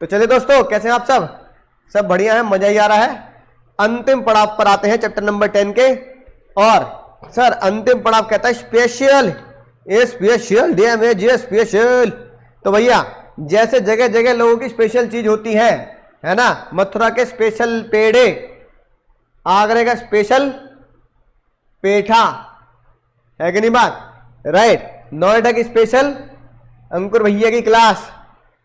तो चलिए दोस्तों, कैसे हैं आप सब बढ़िया है, मजा ही आ रहा है। अंतिम पड़ाव पर आते हैं चैप्टर नंबर 10 के। और सर अंतिम पड़ाव कहता है स्पेशल, ये स्पेशल डैमेज, ये स्पेशल। तो भैया जैसे जगह जगह लोगों की स्पेशल चीज होती है ना, मथुरा के स्पेशल पेड़े, आगरे का स्पेशल पेठा, है कि नहीं बात, राइट। नोएडा की स्पेशल अंकुर भैया की क्लास,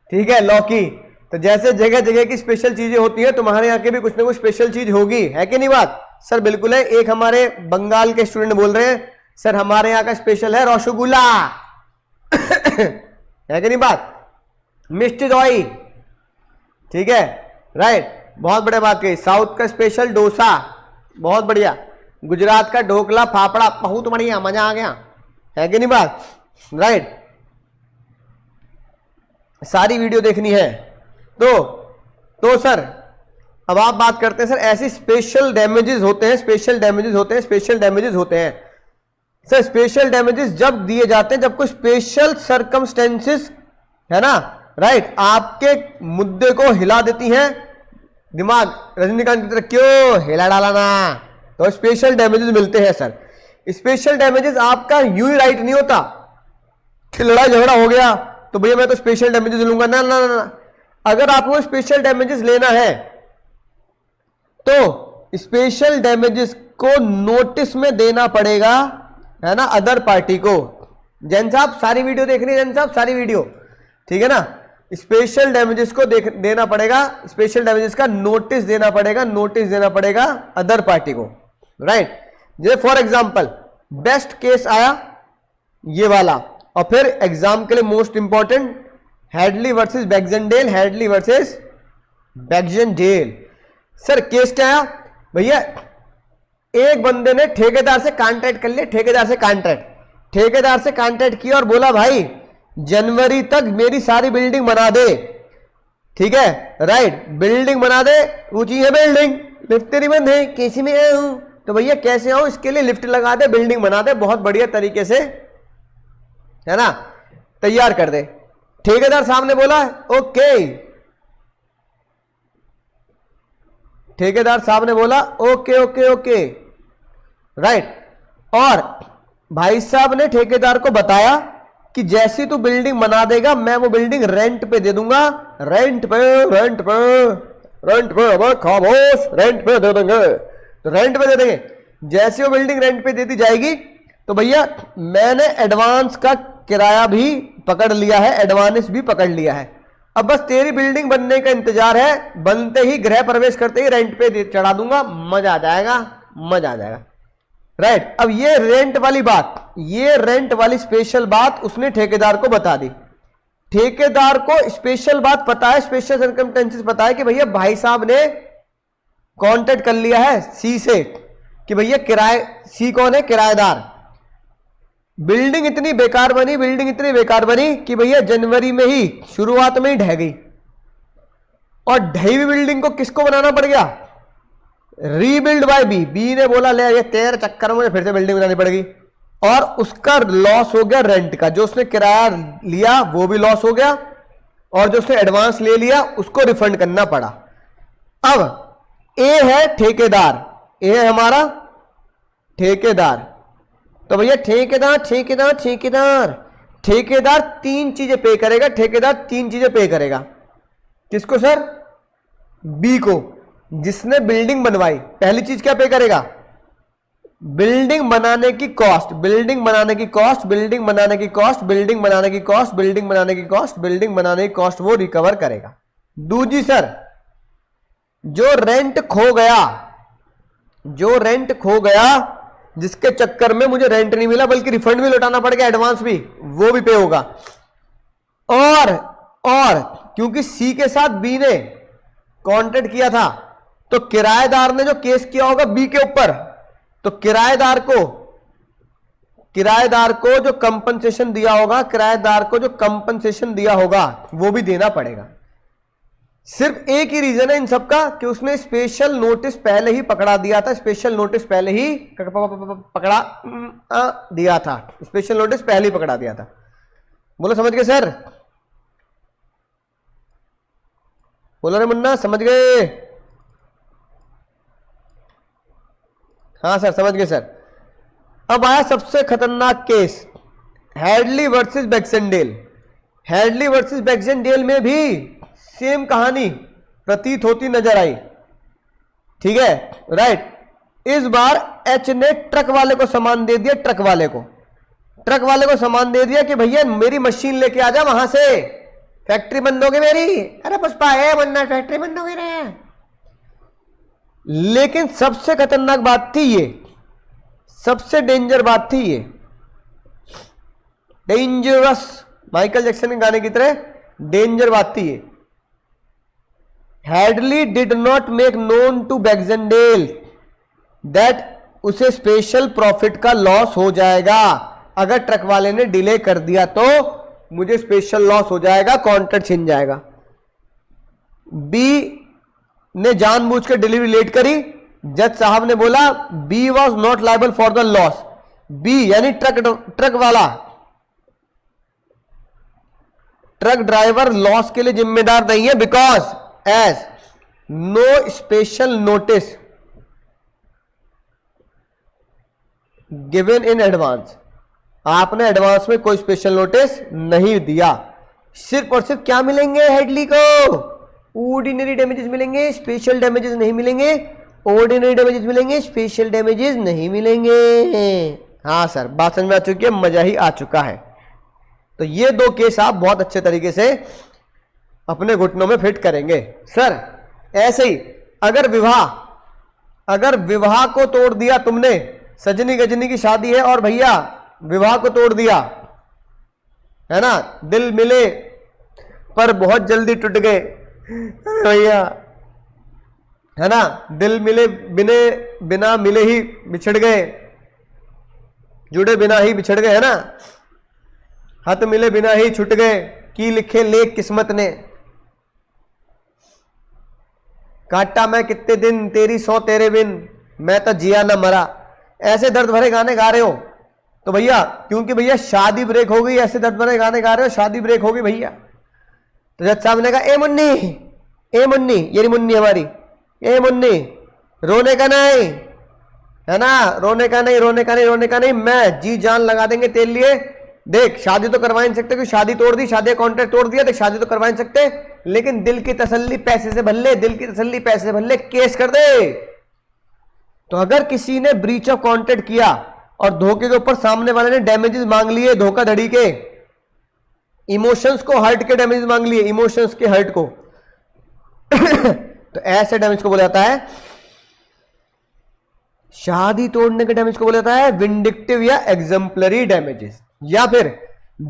ठीक है, लौकी। तो जैसे जगह जगह की स्पेशल चीजें होती है, तुम्हारे यहाँ के भी कुछ ना कुछ स्पेशल चीज होगी, है कि नहीं बात। सर बिल्कुल है। एक हमारे बंगाल के स्टूडेंट बोल रहे हैं सर हमारे यहाँ का स्पेशल है रसगुल्ला है कि नहीं बात, मिष्टी दोई, ठीक है, राइट, बहुत बढ़िया बात कही। साउथ का स्पेशल डोसा, बहुत बढ़िया। गुजरात का ढोकला फाफड़ा, बहुत बढ़िया, मजा आ गया, है कि नहीं बात, राइट। सारी वीडियो देखनी है। तो सर अब आप बात करते हैं सर ऐसी स्पेशल डैमेजेस होते हैं, स्पेशल डैमेजेस होते हैं, स्पेशल डैमेजेस होते हैं। सर स्पेशल डैमेजेस जब दिए जाते हैं जब कोई स्पेशल सर्कमस्टेंसेस, है ना, राइट, आपके मुद्दे को हिला देती हैं। दिमाग रजनीकांत की तरह क्यों हिला डाला ना, तो स्पेशल डैमेजेस मिलते हैं सर। स्पेशल डैमेजेस आपका यूं ही राइट नहीं होता कि लड़ाई झगड़ा हो गया तो भैया मैं तो स्पेशल डैमेजेस लूंगा, ना ना ना। अगर आपको स्पेशल डैमेजेस लेना है तो स्पेशल डैमेजेस को नोटिस में देना पड़ेगा, है ना, अदर पार्टी को। जैन साहब सारी वीडियो देख रही है, जैन साहब सारी वीडियो, ठीक है ना। स्पेशल डैमेजेस को देना पड़ेगा, स्पेशल डैमेजेस का नोटिस देना पड़ेगा, नोटिस देना पड़ेगा अदर पार्टी को, राइट। जैसे फॉर एग्जांपल बेस्ट केस आया ये वाला, और फिर एग्जाम के लिए most important Hadley versus Baxendale, Hadley versus Baxendale. Sir case क्या आया भैया, एक बंदे ने ठेकेदार से कॉन्ट्रैक्ट कर लिया, ठेकेदार से कॉन्ट्रैक्ट किया और बोला भाई जनवरी तक मेरी सारी बिल्डिंग बना दे, ठीक है, राइट, बिल्डिंग बना दे, ऊंची है बिल्डिंग, लिफ्ट तेरी बंद है, कैसे में आऊं, तो भैया कैसे आऊं, इसके लिए लिफ्ट लगा दे, बिल्डिंग बना दे, बहुत बढ़िया तरीके से, है ना, तैयार कर दे। ठेकेदार सामने बोला ओके, ठेकेदार सामने बोला ओके ओके ओके, राइट। और भाई साहब ने ठेकेदार को बताया कि जैसी तू बिल्डिंग बना देगा मैं वो बिल्डिंग रेंट पे दे दूंगा, रेंट पे खामोश, रेंट पे दे देंगे, तो रेंट पे दे देंगे। जैसे वो बिल्डिंग रेंट पे दे दी जाएगी तो भैया मैंने एडवांस का किराया भी पकड़ लिया है, एडवांस भी पकड़ लिया है, अब बस तेरी बिल्डिंग बनने का इंतजार है, बनते ही गृह प्रवेश करते ही रेंट पे चढ़ा दूंगा, मजा आ जाएगा, मजा आ जाएगा, राइट। अब ये रेंट वाली बात, ये रेंट वाली स्पेशल बात उसने ठेकेदार को बता दी। ठेकेदार को स्पेशल बात पता है, स्पेशल सर्कमस्टेंसेस पता है कि भैया भाई साहब ने कॉन्ट्रैक्ट कर लिया है सी से कि भैया किराए, सी कौन है, किराएदार। बिल्डिंग इतनी बेकार बनी कि भैया जनवरी में ही शुरुआत में ही ढह गई, और ढही हुई बिल्डिंग को किसको बनाना पड़ गया, रीबिल्ड बाय बी ने बोला ले ये तेरे चक्कर में मुझे फिर से बिल्डिंग बनानी पड़ेगी, और उसका लॉस हो गया रेंट का, जो उसने किराया लिया वो भी लॉस हो गया, और जो उसने एडवांस ले लिया उसको रिफंड करना पड़ा। अब ए है ठेकेदार, ए है हमारा ठेकेदार, तो भैया ठेकेदार तीन चीजें पे करेगा, ठेकेदार तीन चीजें पे करेगा। किसको सर, बी को, जिसने बिल्डिंग बनवाई। पहली चीज क्या पे करेगा, बिल्डिंग बनाने की कॉस्ट, बिल्डिंग बनाने की कॉस्ट, बिल्डिंग बनाने की कॉस्ट, बिल्डिंग बनाने की कॉस्ट, बिल्डिंग बनाने की कॉस्ट, बिल्डिंग बनाने की कॉस्ट वो रिकवर करेगा। दूसरी सर, जो रेंट खो गया जिसके चक्कर में मुझे रेंट नहीं मिला बल्कि रिफंड भी लौटाना पड़ गया, एडवांस भी, वो भी पे होगा। और क्योंकि सी के साथ बी ने कॉन्ट्रैक्ट किया था तो किराएदार ने जो केस किया होगा बी के ऊपर, तो किराएदार को जो कंपनसेशन दिया होगा वो भी देना पड़ेगा। सिर्फ एक ही रीजन है इन सबका कि उसने स्पेशल नोटिस पहले ही पकड़ा दिया था, स्पेशल नोटिस पहले ही पकड़ा दिया था, स्पेशल नोटिस पहले ही पकड़ा दिया था। बोलो समझ गए सर, बोलो रे मुन्ना, समझ गए? हाँ सर समझ गए सर। अब आया सबसे खतरनाक case, Hadley versus Baxendale. Hadley versus Baxendale में भी सेम कहानी प्रतीत होती नजर आई, ठीक है, राइट। इस बार एच ने ट्रक वाले को सामान दे दिया, ट्रक वाले को सामान दे दिया कि भैया मेरी मशीन लेके आ जा वहां से, फैक्ट्री बंद हो गई मेरी। अरे पुष्पा है वरना फैक्ट्री बंद हो गई रे। लेकिन सबसे खतरनाक बात थी ये, सबसे डेंजर बात थी ये, डेंजरस, माइकल जैक्सन के गाने की तरह डेंजर बात थी ये। Hadley did not make known to Baxendale that उसे स्पेशल प्रॉफिट का लॉस हो जाएगा, अगर ट्रक वाले ने डिले कर दिया तो मुझे स्पेशल लॉस हो जाएगा, कॉन्ट्रैक्ट छिन जाएगा। बी ने जानबूझकर डिलीवरी लेट करी, जज साहब ने बोला B was not liable for the loss. B यानी ट्रक वाला, ट्रक ड्राइवर लॉस के लिए जिम्मेदार नहीं है, because as no special notice given in advance, आपने एडवांस में कोई स्पेशल नोटिस नहीं दिया। सिर्फ और सिर्फ क्या मिलेंगे हेडली को? ऑर्डिनरी डैमेजेस मिलेंगे, स्पेशल डैमेजेस नहीं मिलेंगे। ऑर्डिनरी डैमेजेस मिलेंगे, स्पेशल डैमेजेस नहीं मिलेंगे। हाँ सर, बात समझ में आ चुकी है, मजा ही आ चुका है। तो ये दो केस आप बहुत अच्छे तरीके से अपने घुटनों में फिट करेंगे। सर ऐसे ही अगर विवाह को तोड़ दिया तुमने, सजनी गजनी की शादी है और भैया विवाह को तोड़ दिया, है ना, दिल मिले पर बहुत जल्दी टूट गए भैया, है ना, दिल मिले बिना मिले ही बिछड़ गए, जुड़े बिना ही बिछड़ गए, है ना, हाथ मिले बिना ही छूट गए, की लिखे लेख किस्मत ने, काटा मैं कितने दिन तेरी सौ तेरे बिन, मैं तो जिया ना मरा। ऐसे दर्द भरे गाने गा रहे हो तो भैया, क्योंकि भैया शादी ब्रेक हो गई, ऐसे दर्द भरे गाने गा रहे हो, शादी ब्रेक हो गई भैया। तो जज साहब ने कहा ए मुन्नी, ये मुन्नी हमारी, ए मुन्नी रोने का नहीं, है ना, रोने का नहीं, मैं जी जान लगा देंगे तेरे लिए। देख शादी तो करवा नहीं सकते, क्योंकि शादी तोड़ दी, शादी कॉन्ट्रैक्ट तोड़ दिया, देख शादी तो करवा नहीं सकते, लेकिन दिल की तसल्ली पैसे से भर ले, केस कर दे। तो अगर किसी ने ब्रीच ऑफ कॉन्ट्रैक्ट किया और धोखे के ऊपर सामने वाले ने डैमेजेस मांग लिए, धोखाधड़ी के, इमोशंस को हर्ट के डैमेजेस मांग लिए, इमोशंस के हर्ट को तो ऐसे डैमेज को बोला जाता है, शादी तोड़ने के डैमेज को बोला जाता है विंडिक्टिव या एग्जाम्पलरी डैमेजेस। या फिर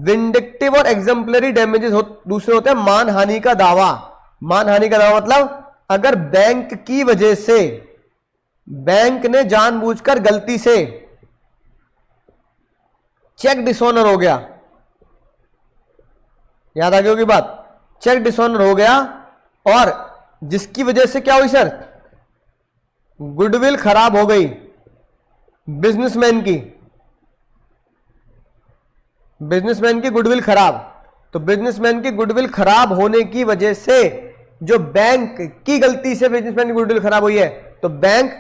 विंडिक्टिव और एग्जाम्पलरी डैमेजेस दूसरे होते हैं मानहानि का दावा। मानहानि का दावा मतलब अगर बैंक की वजह से, बैंक ने जानबूझकर गलती से चेक डिसऑनर हो गया, याद आ गई होगी बात, चेक डिसऑनर हो गया और जिसकी वजह से क्या हुई सर, गुडविल खराब हो गई बिजनेसमैन की गुडविल खराब। तो बिजनेसमैन की गुडविल खराब होने की वजह से, जो बैंक की गलती से बिजनेसमैन की गुडविल खराब हुई है, तो बैंक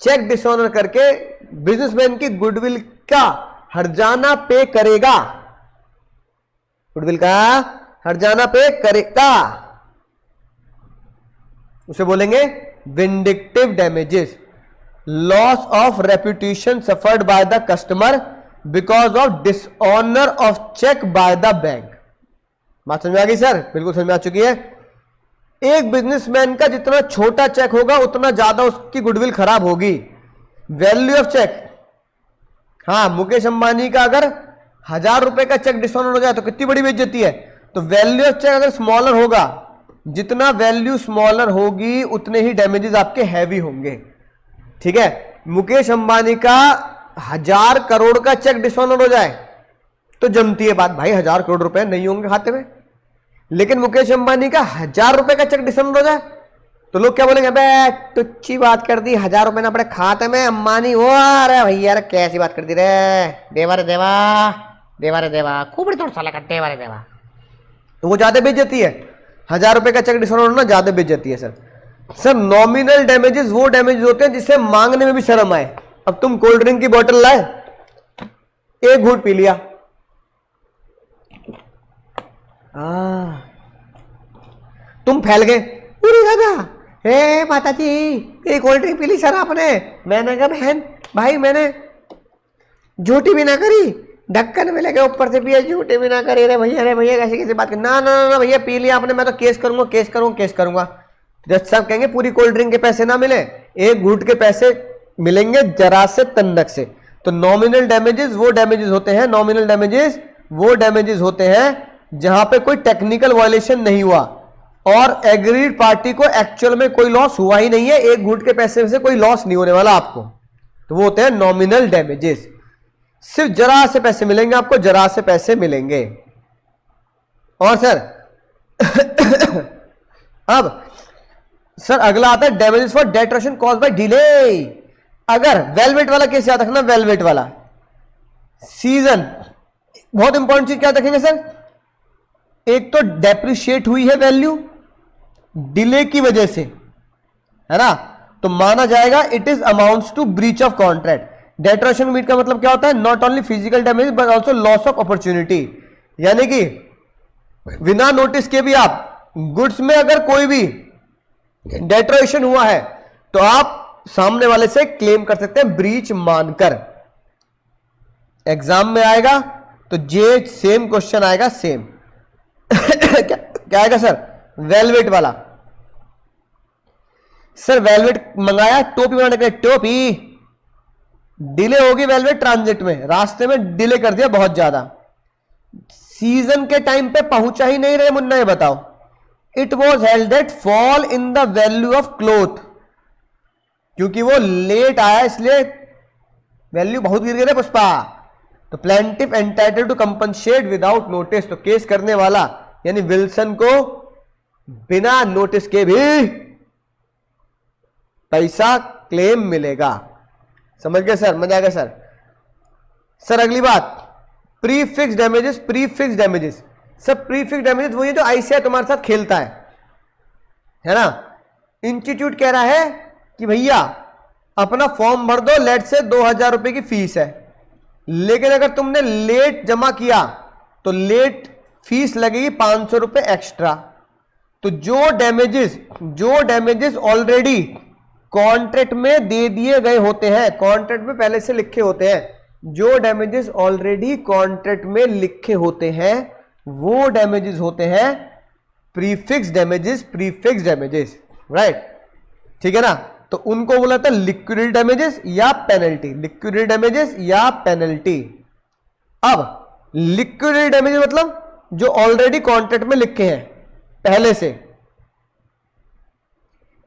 चेक डिसऑनर करके बिजनेसमैन की गुडविल का हर्जाना पे करेगा, गुडविल का हर्जाना पे करेगा, उसे बोलेंगे vindictive damages. Loss of reputation suffered by the customer because of dishonour of cheque by the bank. बात समझ में आ गई सर? बिल्कुल समझ में आ चुकी है। एक बिजनेसमैन का जितना छोटा चेक होगा उतना ज्यादा उसकी गुडविल खराब होगी। वैल्यू ऑफ चेक, हाँ, मुकेश अंबानी का अगर 1000 रुपए का चेक डिसऑनर हो जाए तो कितनी बड़ी बेइज्जती है। तो वैल्यू ऑफ चेक अगर स्मॉलर होगा, जितना वैल्यू स्मॉलर होगी उतने ही डैमेजेस आपके हैवी होंगे, ठीक है। मुकेश अंबानी का 1000 करोड़ का चेक डिसऑनर हो जाए तो जमती है बात, भाई 1000 करोड़ रुपए नहीं होंगे खाते में। लेकिन मुकेश अंबानी का 1000 रुपए का चेक डिसऑनर हो जाए तो लोग क्या बोलेंगे, बे तुच्छी बात कर दी, 1000 रुपए ना अपने खाते में, अंबानी हो, अरे भैया अरे कैसी बात कर दी रे, देवा रे देवा, देवा रे देवा, खूब बड़ी तोड़ साला का देवा रे देवा। तो वो ज्यादा बेइज्जती है। ₹1000 का चेक डिसऑनर होना ज्यादा बेइज्जती है सर। सर नॉमिनल डैमेजेस वो डैमेजेस होते हैं जिससे मांगने में भी शर्म आए। अब तुम कोल्ड ड्रिंक की बोतल लाए, एक घूंट पी लिया, तुम फैल गए, पूरी दादा हे माता जी ये कोल्ड ड्रिंक पी ली सर आपने। मैंने कहा बहन भाई मैंने झूठी भी ना करी, ढक्कन में लगे ऊपर से पिया, झूठी भी ना करी। रे भैया कैसे कैसे बात कर, ना ना ना भैया पी लिया आपने, मैं तो केस करूंगा केस करूंगा केस करूंगा। जज साहब कहेंगे पूरी कोल्ड ड्रिंक के पैसे ना मिले, एक घूंट के पैसे मिलेंगे जरा से तन्नक से। तो नॉमिनल डैमेजेस वो डैमेजेस होते हैं, नॉमिनल डैमेजेस वो डैमेजेस होते हैं जहां पे कोई टेक्निकल वायलेशन नहीं हुआ और एग्रीड पार्टी को एक्चुअल में कोई लॉस हुआ ही नहीं है, एक घूंट के पैसे से कोई लॉस नहीं होने वाला आपको, तो वो होते हैं नॉमिनल डैमेजेस। सिर्फ जरा से पैसे मिलेंगे आपको, जरा से पैसे मिलेंगे। और सर अब सर अगला आता है damages for deterioration cause by delay. अगर वेलवेट वाला केस याद रखना, वेलवेट वाला सीजन, बहुत इंपॉर्टेंट चीज क्या देखेंगे सर, एक तो डेप्रिशिएट हुई है वैल्यू डिले की वजह से, है ना, तो माना जाएगा it is amounts to breach of contract. Deterioration meat का मतलब क्या होता है, not only physical damage but also loss of opportunity, यानी कि बिना नोटिस के भी आप गुड्स में अगर कोई भी डेटरेशन हुआ है तो आप सामने वाले से क्लेम कर सकते हैं ब्रीच मानकर। एग्जाम में आएगा तो जे सेम क्वेश्चन आएगा, सेम क्या आएगा सर, वेलवेट वाला। सर वेलवेट मंगाया टोपी बनाने के लिए, टोपी डिले होगी वेलवेट ट्रांजिट में, रास्ते में डिले कर दिया बहुत ज्यादा, सीजन के टाइम पे पहुंचा ही नहीं रहे मुन्ना, ये बताओ। It was held that fall in the value of cloth, क्योंकि वो लेट आया इसलिए वैल्यू बहुत गिर गई पुष्पा। तो plaintiff entitled to compensate without notice, तो केस करने वाला यानी विल्सन को बिना नोटिस के भी पैसा क्लेम मिलेगा। समझ गए सर, मजा आ गया सर। सर अगली बात प्रीफिक्स डैमेजेस, प्रीफिक्स डैमेजेस। सब प्रीफिक्स डैमेजेस वही है जो आईसीआई तुम्हारे साथ खेलता है ना। इंस्टीट्यूट कह रहा है कि भैया अपना फॉर्म भर दो, लेट से 2000 रुपए की फीस है, लेकिन अगर तुमने लेट जमा किया तो लेट फीस लगेगी 500 रुपए एक्स्ट्रा। तो जो डैमेजेस ऑलरेडी कॉन्ट्रैक्ट में दे दिए गए होते हैं, कॉन्ट्रैक्ट में पहले से लिखे होते हैं, जो डैमेजेस ऑलरेडी कॉन्ट्रैक्ट में लिखे होते हैं वो डैमेजेस होते हैं prefix damages, prefix damages, right, ठीक है ना। तो उनको बोला था लिक्विडेट डैमेजेस या पेनल्टी, लिक्विडेट डैमेजेस या पेनल्टी। अब लिक्विडेट डैमेजेस मतलब जो ऑलरेडी कॉन्ट्रैक्ट में लिखे हैं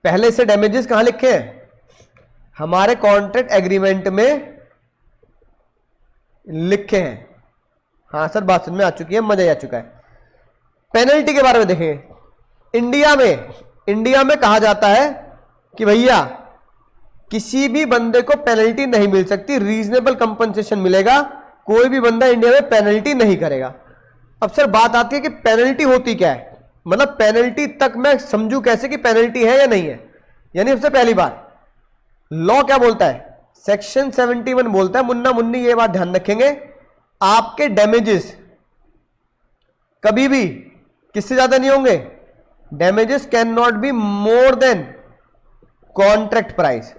पहले से डैमेजेस कहां लिखे हैं, हमारे कॉन्ट्रैक्ट एग्रीमेंट में लिखे हैं। हाँ सर बात समझ में आ चुकी है, मजा आ चुका है। पेनल्टी के बारे में देखेंगे। इंडिया में कहा जाता है कि भैया किसी भी बंदे को पेनल्टी नहीं मिल सकती, रीजनेबल कंपनसेशन मिलेगा, कोई भी बंदा इंडिया में पेनल्टी नहीं करेगा। अब सर बात आती है कि पेनल्टी होती क्या है, मतलब पेनल्टी तक मैं समझू कैसे कि पेनल्टी है या नहीं है। यानी सबसे पहली बात लॉ क्या बोलता है, सेक्शन 71 बोलता है, मुन्ना मुन्नी ये बात ध्यान रखेंगे, आपके डैमेजेस कभी भी किससे ज्यादा नहीं होंगे, damages can not be more than contract price,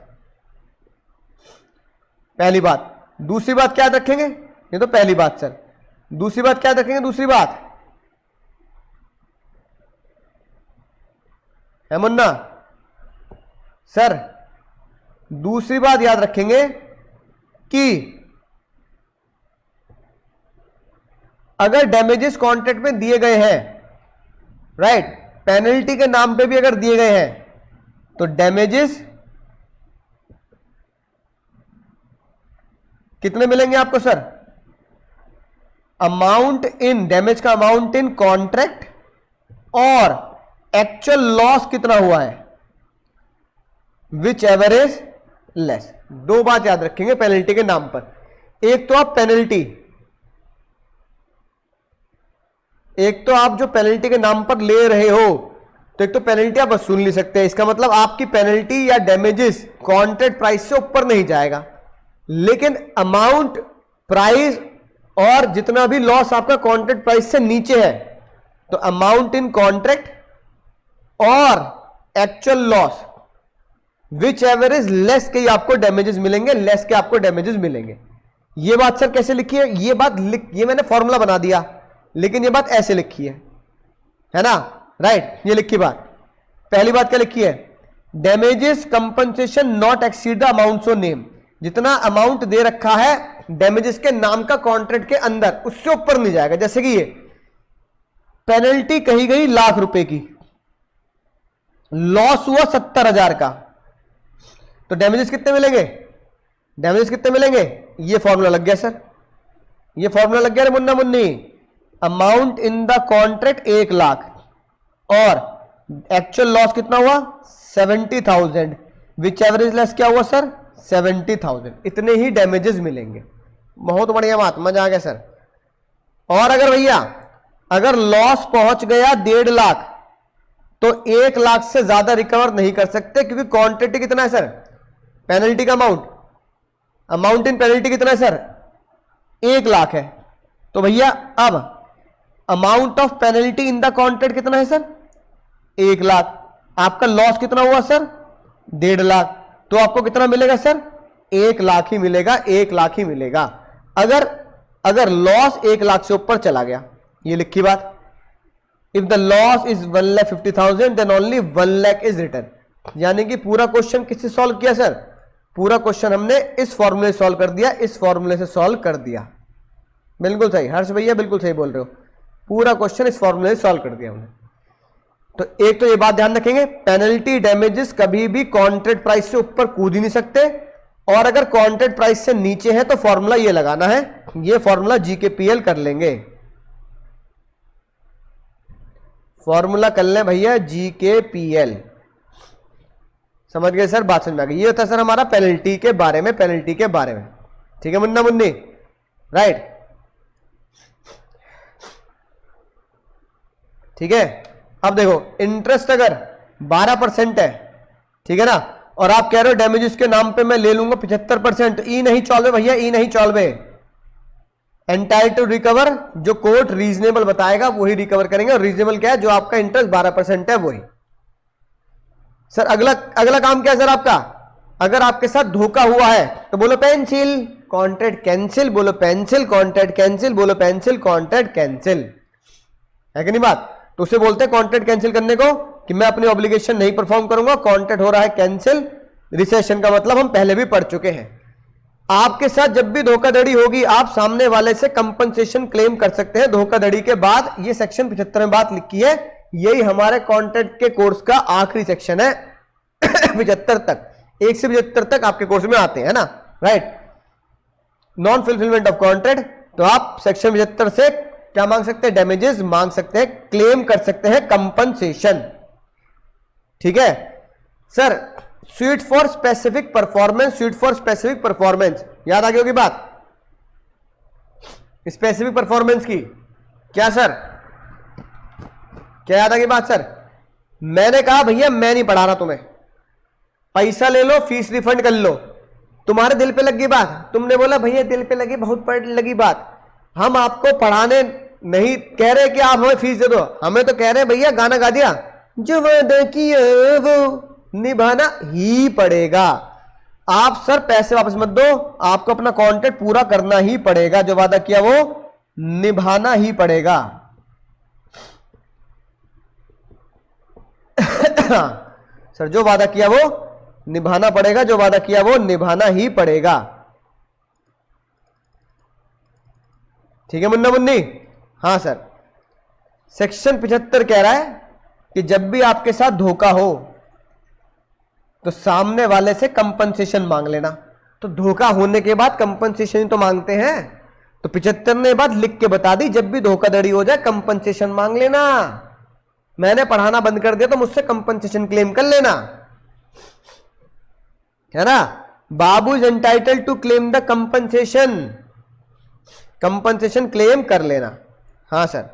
पहली बात। दूसरी बात क्या रखेंगे, ये तो पहली बात सर, दूसरी बात क्या रखेंगे, दूसरी बात है मुन्ना सर, दूसरी बात याद रखेंगे कि अगर डैमेजेस कॉन्ट्रैक्ट में दिए गए हैं, राइट, पेनल्टी के नाम पे भी अगर दिए गए हैं तो डैमेजेस कितने मिलेंगे आपको सर, अमाउंट इन, डैमेज का अमाउंट इन कॉन्ट्रैक्ट और एक्चुअल लॉस कितना हुआ है, विच एवर इज लेस। दो बात याद रखेंगे पेनल्टी के नाम पर, एक तो आप पेनल्टी, एक तो आप जो पेनल्टी के नाम पर ले रहे हो तो एक तो पेनल्टी आप वसूल नहीं सकते, इसका मतलब आपकी पेनल्टी या डैमेजेस कॉन्ट्रैक्ट प्राइस से ऊपर नहीं जाएगा, लेकिन अमाउंट, प्राइस और जितना भी लॉस आपका कॉन्ट्रैक्ट प्राइस से नीचे है, तो अमाउंट इन कॉन्ट्रैक्ट और actual loss which ever is less के आपको डैमेजेस मिलेंगे, लेस के आपको डैमेजेस मिलेंगे। ये बात सर कैसे लिखी है? ये बात ये मैंने फॉर्मूला बना दिया, लेकिन ये बात ऐसे लिखी है ना, राइट? ये लिखी बात, पहली बात क्या लिखी है? Damages compensation not exceed the amount on name, जितना अमाउंट दे रखा है डैमेजेस के नाम का कॉन्ट्रैक्ट के अंदर, उससे ऊपर नहीं जाएगा। जैसे कि ये पेनल्टी कही गई ₹1,00,000 की, लॉस हुआ 70,000 का, तो डैमेजेस कितने मिलेंगे? डैमेजेस कितने मिलेंगे? ये फॉर्मूला लग गया सर, ये फॉर्मूला लग गया रे Munna Munni. Amount in the contract 1,00,000 और एक्चुअल लॉस कितना हुआ? 70,000, विच एवरेज लेस क्या हुआ सर? 70,000। इतने ही डैमेजेस मिलेंगे। बहुत बढ़िया बात, मजा आ गया सर। और अगर भैया अगर लॉस पहुंच गया 1.5 लाख, तो 1,00,000 से ज्यादा रिकवर नहीं कर सकते, क्योंकि क्वांटिटी कितना है सर? पेनल्टी का अमाउंट इन पेनल्टी कितना है सर? 1,00,000 है। तो भैया अब amount of penalty in the contract कितना है सर? 1,00,000। आपका लॉस कितना हुआ सर? 1.5 लाख। तो आपको कितना मिलेगा सर? 1,00,000 ही मिलेगा, 1,00,000 ही मिलेगा। अगर लॉस 1,00,000 से ऊपर चला गया, ये लिखी बात, if the loss is 1,50,000 then only 1,00,000 is return. यानी कि पूरा क्वेश्चन किससे सॉल्व किया सर? पूरा क्वेश्चन हमने इस फॉर्मूले से सॉल्व कर दिया, इस फॉर्मूले से सॉल्व कर दिया। बिल्कुल सही हर्ष भैया, बिल्कुल सही बोल रहे हो। पूरा क्वेश्चन इस फॉर्मूले से सॉल्व कर दिया हमने। तो एक तो ये बात ध्यान रखेंगे, पेनल्टी डैमेजेस कभी भी कॉन्ट्रैक्ट प्राइस से ऊपर कूद ही नहीं सकते, और अगर कॉन्ट्रैक्ट प्राइस से नीचे है तो फॉर्मूला ये लगाना है, ये फॉर्मूला जीकेपीएल कर लेंगे। फॉर्मूला कर लें भैया जीकेपीएल। समझ गए सर? बात समझ में आ गई। ये होता है सर हमारा पेनल्टी के बारे में, पेनल्टी के बारे में। ठीक है मुन्ना मुन्नी, राइट? ठीक है। अब देखो, इंटरेस्ट अगर 12% है, ठीक है ना, और आप कह रहे हो डैमेजेस के नाम पे मैं ले लूंगा 75%, ई नहीं चॉल्वे भैया, ई नहीं चॉल्वे। एंटाइटल्ड टू रिकवर, जो कोर्ट रीजनेबल बताएगा वही रिकवर करेंगे, और रीजनेबल क्या है? जो आपका इंटरेस्ट 12% है वही। सर अगला काम क्या है सर आपका? अगर आपके साथ धोखा हुआ है तो बोलो पेंसिल, कॉन्ट्रैक्ट कैंसिल, बोलो पेंसिल, कॉन्ट्रैक्ट कैंसिल, बोलो पेंसिल, कॉन्ट्रैक्ट कैंसिल। है कि नहीं बात? तो उसे बोलते हैं कॉन्ट्रैक्ट कैंसिल करने को, कि मैं अपनी ऑब्लिगेशन नहीं परफॉर्म करूंगा, कॉन्ट्रैक्ट हो रहा है कैंसिल। रिसेशन का मतलब हम पहले भी पढ़ चुके हैं। आपके साथ जब भी धोखाधड़ी होगी, आप सामने वाले से कंपनसेशन क्लेम कर सकते हैं धोखाधड़ी के बाद। ये सेक्शन 75 में बात लिखी है, यही हमारे कॉन्ट्रैक्ट के कोर्स का आखिरी सेक्शन है। 75 तक, 1 से 75 तक आपके कोर्स में आते हैं ना, right? Non fulfilment of contract, तो आप सेक्शन 75 से क्या मांग सकते हैं? डैमेजेस मांग सकते हैं, क्लेम कर सकते हैं कंपनसेशन। ठीक है sir. Sweet for specific performance, sweet for specific performance, याद आ गई होगी बात स्पेसिफिक परफॉर्मेंस की। क्या सर? क्या याद आ गई बात सर? मैंने कहा भैया मैं नहीं पढ़ा रहा तुम्हें, पैसा ले लो, फीस रिफंड कर लो। तुम्हारे दिल पे लगी बात, तुमने बोला भैया दिल पे लगी, बहुत लगी बात। हम आपको पढ़ाने नहीं कह रहे कि आप हमें फीस दे दो, हमें तो कह रहे हैं भैया गाना गा दिया, जो वादा किया वो निभाना ही पड़ेगा। आप सर पैसे वापस मत दो, आपको अपना कॉन्ट्रैक्ट पूरा करना ही पड़ेगा, जो वादा किया वो निभाना ही पड़ेगा। सर जो वादा किया वो निभाना पड़ेगा, जो वादा किया वो निभाना ही पड़ेगा। ठीक है मुन्ना मुन्नी? हाँ सर। सेक्शन 75 कह रहा है कि जब भी आपके साथ धोखा हो तो सामने वाले से कंपनसेशन मांग लेना। तो धोखा होने के बाद कंपनसेशन तो मांगते हैं, तो 75 ने बात लिख के बता दी, जब भी धोखाधड़ी हो जाए कंपनसेशन मांग लेना। मैंने पढ़ाना बंद कर दिया तो मुझसे कंपनसेशन क्लेम कर लेना, है ना? Babu is entitled to claim the compensation, compensation claim कर लेना। हाँ सर।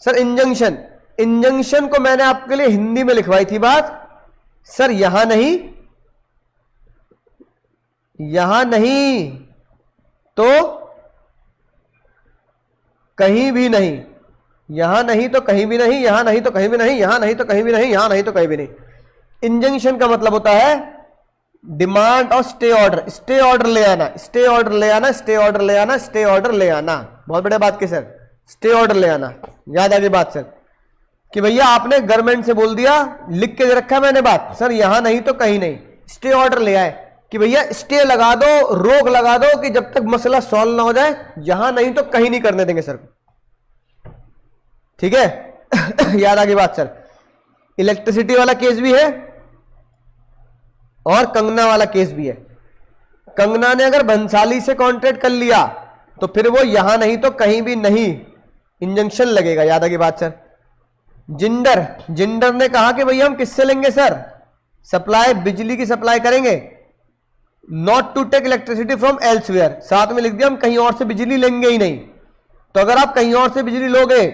सर इंजंक्शन, इंजंक्शन को मैंने आपके लिए हिंदी में लिखवाई थी बात, सर यहां नहीं, यहां नहीं तो कहीं भी नहीं, यहां नहीं तो कहीं भी नहीं, यहां नहीं तो कहीं भी नहीं, यहां नहीं तो कहीं भी नहीं, यहां नहीं तो कहीं भी नहीं। इंजंक्शन का मतलब होता है डिमांड और स्टे ऑर्डर, स्टे ऑर्डर ले आना, स्टे ऑर्डर ले आना, स्टे ऑर्डर ले आना, स्टे ऑर्डर ले आना। बहुत बड़ी बात की सर, स्टे ऑर्डर ले आना। याद आ गई बात सर कि भैया आपने गवर्नमेंट से बोल दिया, लिख के दे रखा मैंने बात, सर यहां नहीं तो कहीं नहीं, स्टे ऑर्डर ले आए कि भैया स्टे लगा दो, रोक लगा दो कि जब तक मसला सॉल्व ना हो जाए, यहां नहीं तो कहीं नहीं करने देंगे सर को। ठीक है याद आ गई बात सर। इलेक्ट्रिसिटी वाला केस भी है और कंगना वाला केस भी है। कंगना ने अगर भंसाली से कॉन्ट्रैक्ट कर लिया तो फिर वो यहां नहीं तो कहीं भी नहीं, इंजंक्शन लगेगा। याद आ गई बात सर। जिंदर, जिंदर ने कहा कि भैया हम किससे लेंगे सर, सप्लाई, बिजली की सप्लाई करेंगे, not to take electricity from elsewhere, साथ में लिख दिया हम कहीं और से बिजली लेंगे ही नहीं। तो अगर आप कहीं और से बिजली लोगे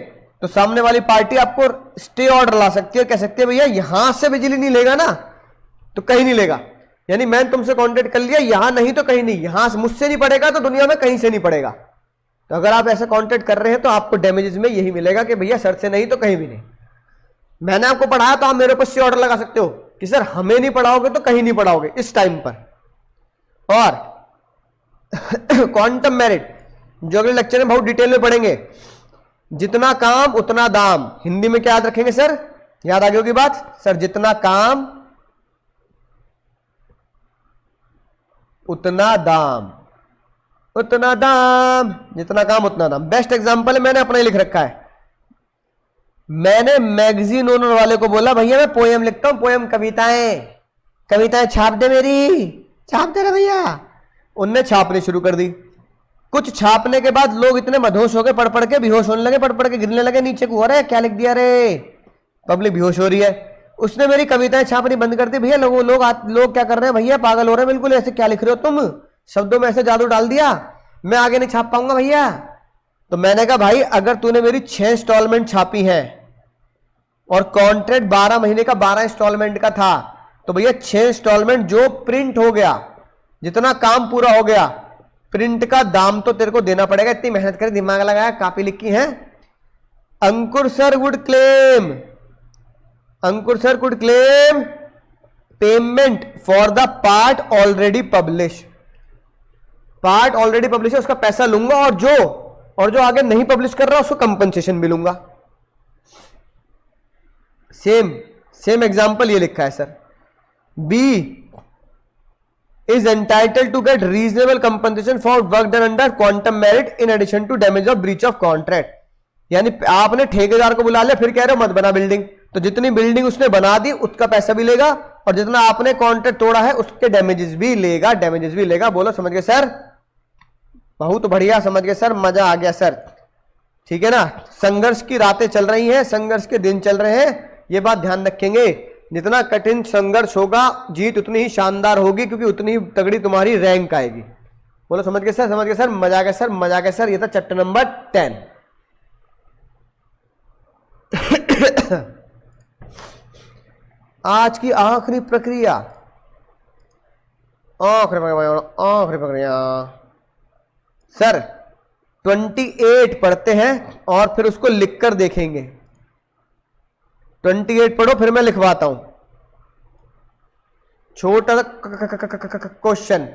तो सामने वाली पार्टी आपको स्टे ऑर्डर ला सकती है, कह सकती है भैया यहां से बिजली नहीं लेगा ना तो कहीं नहीं लेगा, यानी मैंने तुमसे कॉन्ट्रैक्ट कर लिया, यहां नहीं तो कहीं नहीं, यहां से मुझसे नहीं पड़ेगा तो दुनिया में कहीं से नहीं पड़ेगा। तो अगर आप ऐसा कॉन्ट्रैक्ट कर रहे हैं तो आपको डैमेजेस में यही मिलेगा कि भैया सर से नहीं तो कहीं भी नहीं। मैंने आपको पढ़ाया तो आप मेरे ऊपर स्टे ऑर्डर लगा सकते हो कि सर हमें नहीं पढ़ाओगे तो कहीं नहीं पढ़ाओगे इस टाइम पर। और क्वांटम मेरिट जो अगले लेक्चर में बहुत डिटेल में पढ़ेंगे, जितना काम उतना दाम, हिंदी में क्या याद रखेंगे सर, याद आ गई होगी बात सर, जितना काम उतना दाम, उतना दाम, जितना काम उतना दाम। बेस्ट एग्जांपल है, मैंने अपने लिख रखा है, मैंने मैगजीन ओनर वाले को बोला भैया मैं पोएम लिखता हूं, पोएम, कविताएं, कविताएं छाप दे मेरी, छाप दे रहे भैया। उनने छापनी शुरू कर दी। कुछ छापने के बाद लोग इतने मदहोश हो गए, पढ़ पढ़ के बेहोश होने लगे, पढ़ पढ़ के गिरने लगे नीचे को, अरे क्या लिख दिया रे, पब्लिक बेहोश हो रही है। उसने मेरी कविताएं छापनी बंद कर दी। भैया लोग क्या कर रहे हैं भैया, पागल हो रहे हैं बिल्कुल, ऐसे क्या लिख रहे हो तुम, शब्दों में ऐसे जादू डाल दिया, मैं आगे नहीं छाप पाऊंगा भैया। तो मैंने कहा भाई अगर तूने मेरी 6 इंस्टॉलमेंट छापी है और कॉन्ट्रैक्ट 12 महीने का 12 इंस्टॉलमेंट का था, तो भैया 6 इंस्टॉलमेंट जो प्रिंट हो गया, जितना काम पूरा हो गया, प्रिंट का दाम तो तेरे को देना पड़ेगा। इतनी मेहनत कर, दिमाग लगाया, कॉपी लिखी है। Ankur sir would claim, Ankur sir could claim payment for the part already publish, part already publish है उसका पैसा लूंगा, और जो आगे नहीं पब्लिश कर रहा उसको कंपनसेशन मिलूंगा। सेम एग्जांपल ये लिखा है sir, B is entitled to get reasonable compensation for work done under quantum merit in addition to damage of breach of contract. यानी आपने ठेकेदार को बुला लिया, फिर कह रहे हो मत बना बिल्डिंग, तो जितनी बिल्डिंग उसने बना दी उसका पैसा भी लेगा, और जितना आपने कॉन्ट्रैक्ट तोड़ा है उसके डैमेजेस भी लेगा, डैमेजेस भी लेगा। बोलो समझ गए सर, बहुत बढ़िया, समझ गए सर, मजा आ गया सर, ठीक है ना। संघर्ष की रातें चल रही हैं, संघर्ष के दिन चल रहे हैं, ये बात ध्यान रखेंगे। जितना कठिन संघर्ष होगा जीत उतनी ही शानदार होगी, क्योंकि उतनी ही तगड़ी तुम्हारी रैंक आएगी। बोलो समझ गए सर, समझ गए सर, मजा आ गया सर, मजा आ गया सर। ये था चैप्टर नंबर 10। आज की आखिरी प्रक्रिया, आखिरी प्रक्रिया सर 28 पढ़ते हैं और फिर उसको लिखकर देखेंगे। 28 पढ़ो, फिर मैं लिखवाता हूं छोटा क्वेश्चन।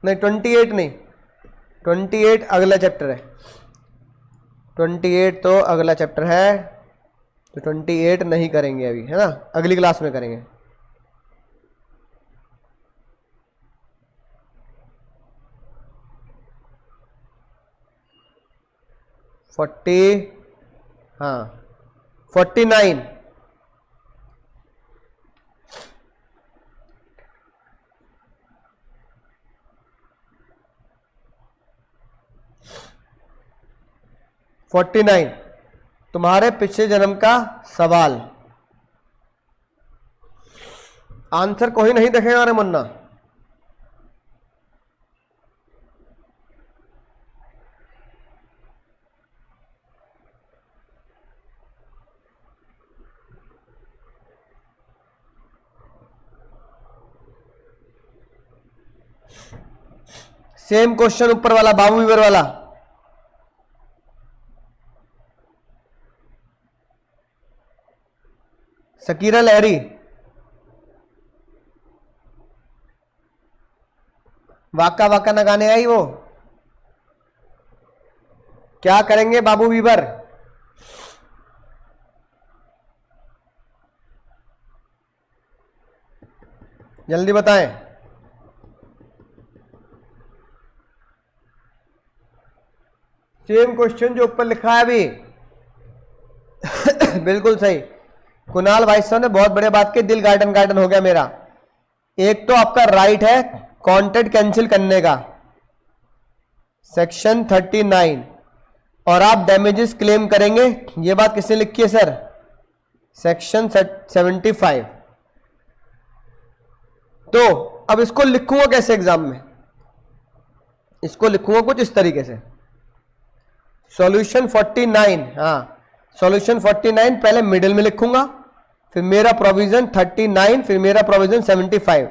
नहीं 28 नहीं, 28 अगला चैप्टर है, 28 तो अगला चैप्टर है, तो 28 नहीं करेंगे अभी, है ना, अगली क्लास में करेंगे। हाँ 49 49 तुम्हारे पिछले जन्म का सवाल। आंसर कोई नहीं देखेगा रे मुन्ना, सेम क्वेश्चन ऊपर वाला, बाबू वीवर वाला। सकीरा लहरी, वाका वाका न गाने आई वो। क्या करेंगे बाबू वीवर? जल्दी बताएं। सेम क्वेश्चन जो ऊपर लिखा है अभी। बिल्कुल सही। कुणाल भाई साहब ने बहुत बढ़िया बात की, दिल गार्डन गार्डन हो गया मेरा। एक तो आपका राइट है कॉन्ट्रैक्ट कैंसिल करने का, सेक्शन 39, और आप डैमेजेस क्लेम करेंगे, ये बात किसने लिखी है सर? सेक्शन 75। तो अब इसको लिखूंगा कैसे एग्जाम में? इसको लिखूंगा कुछ इस तरीके से, सॉल्यूशन 49, हाँ सॉल्यूशन 49 पहले मिडिल में लिखूंगा, फिर मेरा प्रोविजन 39, फिर मेरा प्रोविजन 75।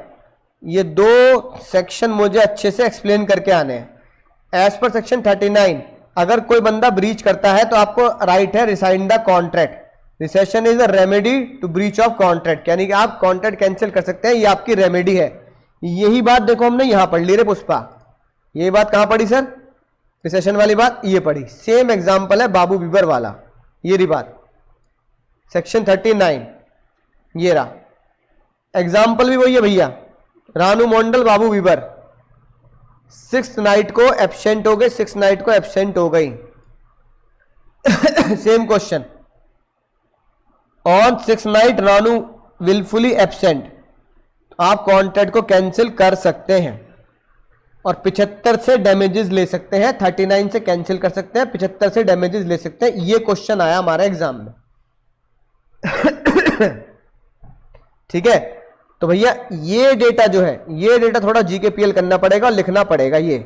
ये दो सेक्शन मुझे अच्छे से एक्सप्लेन करके आने हैं। एज पर सेक्शन 39 अगर कोई बंदा ब्रीच करता है तो आपको राइट है resign the contract. Rescission is a remedy to breach of contract, यानी कि आप कॉन्ट्रैक्ट कैंसिल कर सकते हैं, ये आपकी रेमेडी है। यही बात देखो हमने यहां पढ़ ली रे पुष्पा। यही बात कहां पढ़ी सर? रिसेशन वाली बात ये पढ़ी। सेम एग्जांपल है बाबू वीवर वाला, ये रही बात, सेक्शन 39 ये रहा। एग्जांपल भी वही है भैया, रानू मंडल बाबू वीवर 6 नाइट को एब्सेंट हो गए, 6 नाइट को एब्सेंट हो गई। Same question, on 6 night Ranu wilfully absent, आप कॉन्ट्रैक्ट को कैंसिल कर सकते हैं और 75 से डैमेजेस ले सकते हैं। 39 से कैंसिल कर सकते हैं, 75 से डैमेजेस ले सकते हैं। ये क्वेश्चन आया हमारे एग्जाम में। ठीक है, तो भैया ये डेटा जो है, ये डेटा थोड़ा जीकेपीएल करना पड़ेगा और लिखना पड़ेगा। ये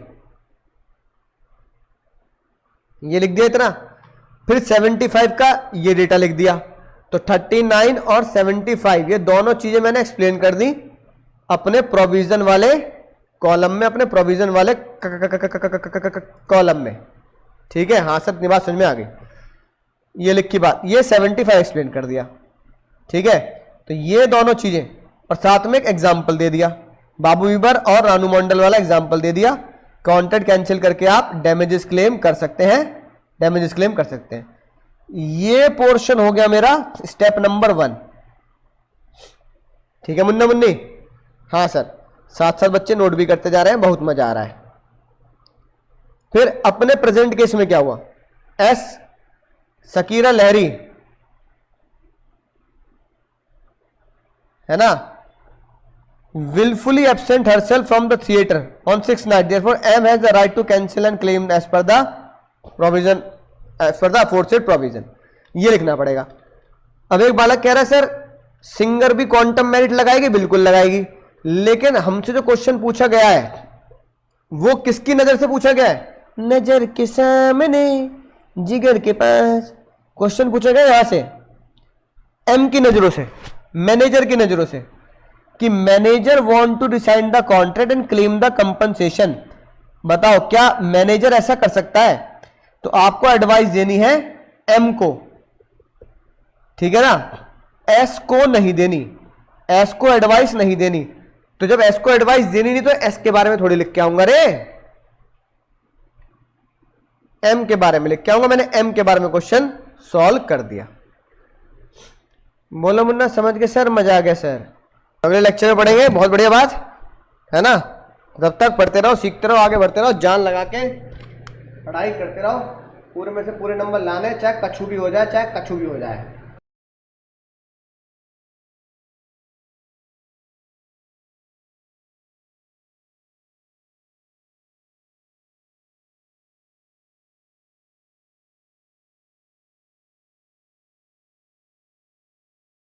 लिख दिया इतना। फिर 75 का ये डेटा लिख दिया। तो 39 और 75 ये दोनों चीजें मैंने एक्सप्लेन कर दी अपने प्रोविजन वाले कॉलम में, अपने प्रोविजन वाले कॉलम में। ठीक है, हाँ सर बात समझ में आ गई। ये लिखी बात, ये 75 एक्सप्लेन कर दिया। ठीक है, तो ये दोनों चीजें और साथ में एक एग्जाम्पल दे दिया, बाबू वीवर और रानू मंडल वाला एग्जाम्पल दे दिया। कॉन्ट्रैक्ट कैंसिल करके आप डैमेजेस क्लेम कर सकते हैं, डैमेजेस क्लेम कर सकते हैं। ये पोर्शन हो गया मेरा स्टेप नंबर 1। ठीक है मुन्ना मुन्नी? हाँ सर, साथ साथ बच्चे नोट भी करते जा रहे हैं, बहुत मजा आ रहा है। फिर अपने प्रेजेंट केस में क्या हुआ? एस सकीरा लहरी है ना, willfully absent herself from the theater on 6 night, therefore M has the right to cancel and claim as per the provision, as per the aforesaid provision। ये लिखना पड़ेगा। अब एक बालक कह रहा है सर सिंगर भी क्वांटम मेरिट लगाएगी, बिल्कुल लगाएगी, लेकिन हमसे जो क्वेश्चन पूछा गया है वो किसकी नजर से पूछा गया है? नजर के सामने जिगर के पास। क्वेश्चन पूछा गया यहां से एम की नजरों से, मैनेजर की नजरों से, कि manager want to resign the contract and claim the compensation. बताओ क्या मैनेजर ऐसा कर सकता है? तो आपको एडवाइस देनी है एम को, ठीक है ना, एस को नहीं देनी, एस को एडवाइस नहीं देनी। तो जब एस को एडवाइस देनी नहीं तो एस के बारे में थोड़ी लिख के आऊंगा रे, एम के बारे में लिख के आऊंगा। मैंने एम के बारे में क्वेश्चन सॉल्व कर दिया। बोलो मुन्ना समझ गए सर? मजा आ गया सर। अगले लेक्चर में पढ़ेंगे, बहुत बढ़िया बात है ना। तब तक पढ़ते रहो, सीखते रहो, आगे बढ़ते रहो, जान लगा के पढ़ाई करते रहो। पूरे में से पूरे नंबर लाने, चाहे कछु भी हो जाए, चाहे कछु भी हो जाए।